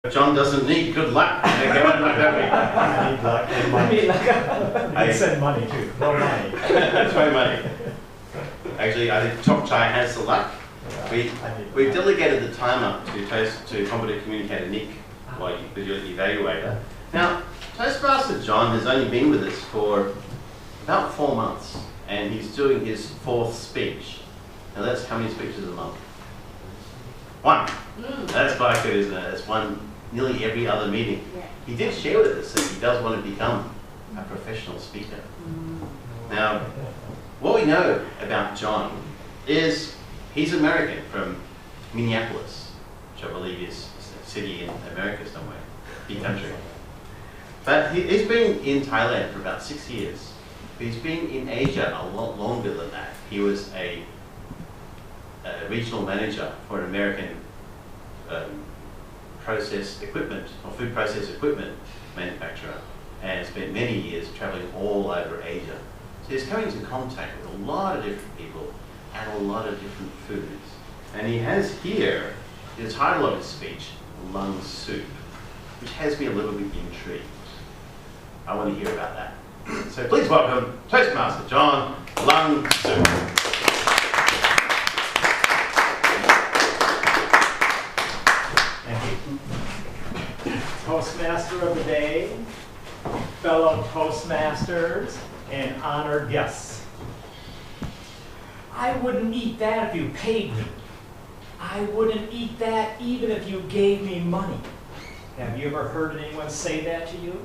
John doesn't need good luck. I need luck and money. I send money too. No money. That's my money. Actually, I think Top Chai has the luck. We've delegated the time up to competent communicator Nick, with your evaluator. Now, Toastmaster John has only been with us for about 4 months, and he's doing his 4th speech. Now that's how many speeches a month? 1. That's quite good, isn't it? That's one nearly every other meeting. Yeah. He did share with us that he does want to become a professional speaker. Now, what we know about John is he's American from Minneapolis, which I believe is a city in America somewhere, big country. But he's been in Thailand for about 6 years. He's been in Asia a lot longer than that. He was a regional manager for an American process equipment or food process equipment manufacturer, and spent many years traveling all over Asia. So he's coming into contact with a lot of different people and a lot of different foods. And he has here the title of his speech, Lung Soup, which has me a little bit intrigued. I want to hear about that. So please welcome Toastmaster John, Lung Soup. Toastmaster of the day, fellow Toastmasters, and honored guests. I wouldn't eat that if you paid me. I wouldn't eat that even if you gave me money. Have you ever heard anyone say that to you?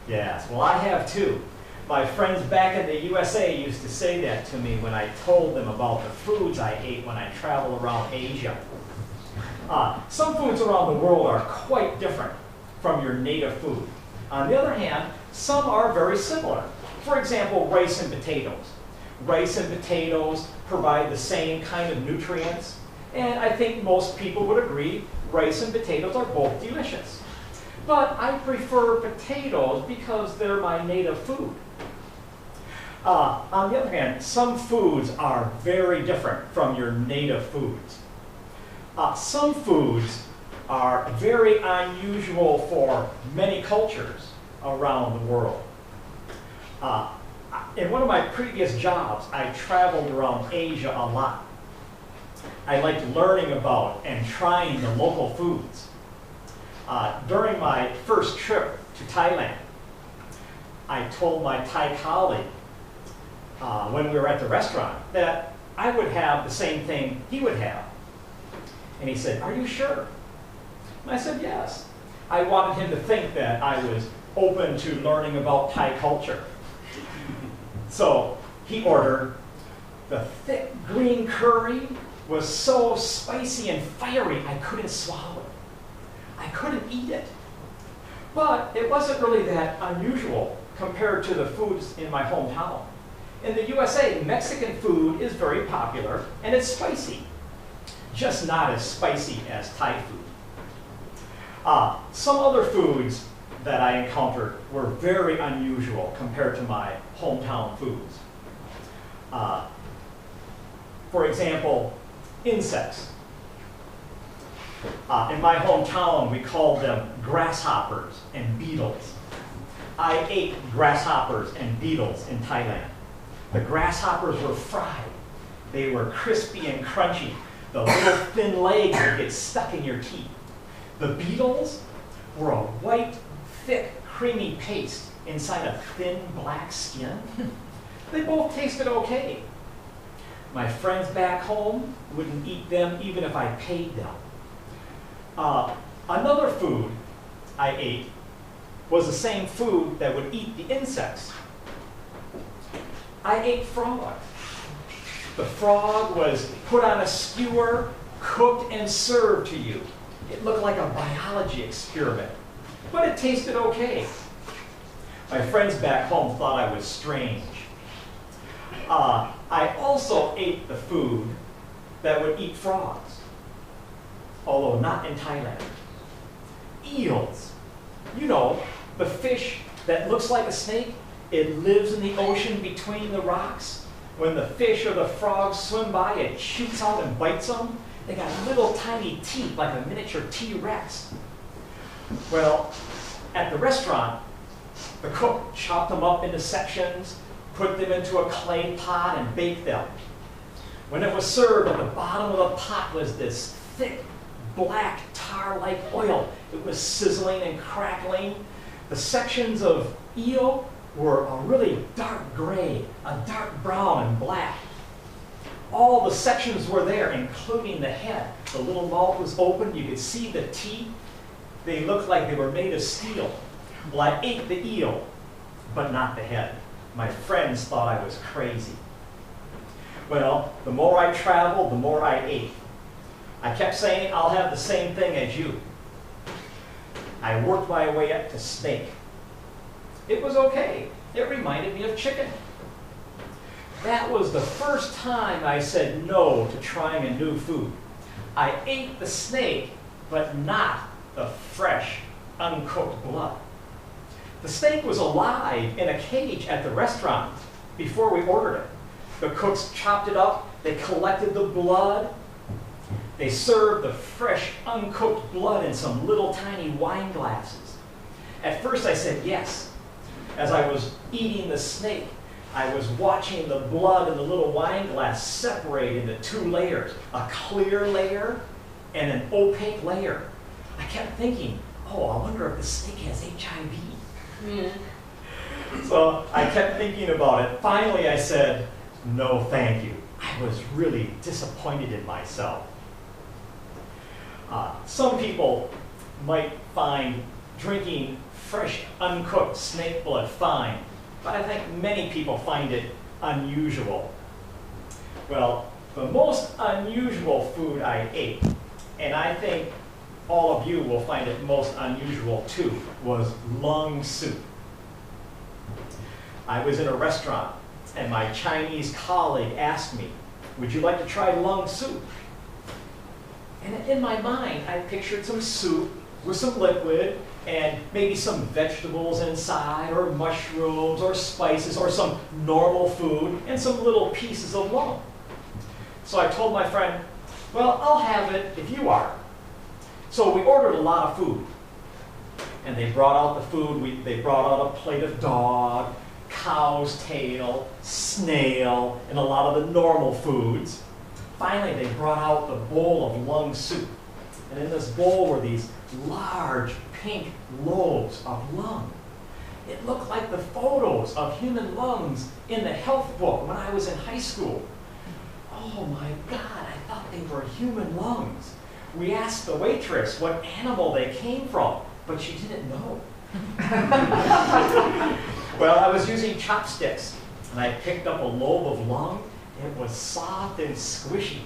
Yes, well I have too. My friends back in the USA used to say that to me when I told them about the foods I ate when I traveled around Asia. Some foods around the world are quite different from your native food. On the other hand, some are very similar. For example, rice and potatoes. Rice and potatoes provide the same kind of nutrients, and I think most people would agree rice and potatoes are both delicious. But I prefer potatoes because they're my native food. On the other hand, some foods are very different from your native foods. Some foods are very unusual for many cultures around the world. In one of my previous jobs, I traveled around Asia a lot. I liked learning about and trying the local foods. During my first trip to Thailand, I told my Thai colleague when we were at the restaurant that I would have the same thing he would have. And he said, "Are you sure?" And I said, "Yes." I wanted him to think that I was open to learning about Thai culture. So he ordered. The thick green curry was so spicy and fiery I couldn't swallow it. I couldn't eat it. But it wasn't really that unusual compared to the foods in my hometown. In the USA, Mexican food is very popular and it's spicy. Just not as spicy as Thai food. Some other foods that I encountered were very unusual compared to my hometown foods. For example, insects. In my hometown, we called them grasshoppers and beetles. I ate grasshoppers and beetles in Thailand. The grasshoppers were fried. They were crispy and crunchy. The little thin legs would get stuck in your teeth. The beetles were a white, thick, creamy paste inside a thin black skin. They both tasted okay. My friends back home wouldn't eat them even if I paid them. Another food I ate was the same food that would eat the insects. I ate frog. The frog was put on a skewer, cooked and served to you. It looked like a biology experiment, but it tasted okay. My friends back home thought I was strange. I also ate the food that would eat frogs, although not in Thailand. Eels. You know, the fish that looks like a snake. It lives in the ocean between the rocks. When the fish or the frogs swim by, it shoots out and bites them. They got little tiny teeth like a miniature T-Rex. Well, at the restaurant, the cook chopped them up into sections, put them into a clay pot, and baked them. When it was served, at the bottom of the pot was this thick, black, tar-like oil. It was sizzling and crackling. The sections of eel were a really dark gray, a dark brown and black. All the sections were there, including the head. The little mouth was open. You could see the teeth. They looked like they were made of steel. Well, I ate the eel, but not the head. My friends thought I was crazy. Well, the more I traveled, the more I ate. I kept saying, I'll have the same thing as you. I worked my way up to steak. It was okay. It reminded me of chicken. That was the first time I said no to trying a new food. I ate the snake, but not the fresh, uncooked blood. The steak was alive in a cage at the restaurant before we ordered it. The cooks chopped it up, they collected the blood, they served the fresh, uncooked blood in some little tiny wine glasses. At first I said yes. As I was eating the snake, I was watching the blood in the little wine glass separate into two layers, a clear layer and an opaque layer. I kept thinking, oh, I wonder if the snake has HIV. So I kept thinking about it. Finally, I said, no, thank you. I was really disappointed in myself. Some people might find drinking fresh, uncooked snake blood fine, but I think many people find it unusual. Well, the most unusual food I ate, and I think all of you will find it most unusual too, was lung soup. I was in a restaurant and my Chinese colleague asked me, would you like to try lung soup? And in my mind, I pictured some soup with some liquid and maybe some vegetables inside, or mushrooms, or spices, or some normal food, and some little pieces of lung. So I told my friend, well, I'll have it if you are. So we ordered a lot of food. And they brought out the food. They brought out a plate of dog, cow's tail, snail, and a lot of the normal foods. Finally, they brought out the bowl of lung soup. And in this bowl were these large pink lobes of lung. It looked like the photos of human lungs in the health book when I was in high school. Oh my God, I thought they were human lungs. We asked the waitress what animal they came from, but she didn't know. Well, I was using chopsticks, and I picked up a lobe of lung. It was soft and squishy.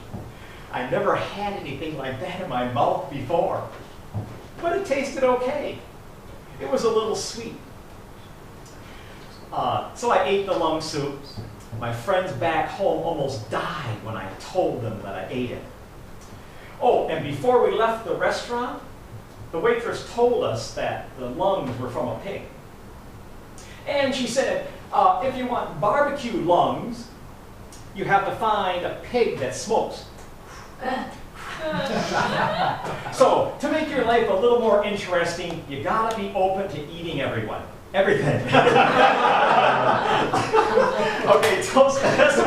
I never had anything like that in my mouth before, but it tasted okay. It was a little sweet. So I ate the lung soup. My friends back home almost died when I told them that I ate it. Oh, and before we left the restaurant, the waitress told us that the lungs were from a pig. And she said, if you want barbecue lungs, you have to find a pig that smokes. So, to make your life a little more interesting, you gotta be open to eating everything. Okay, Toastmasters.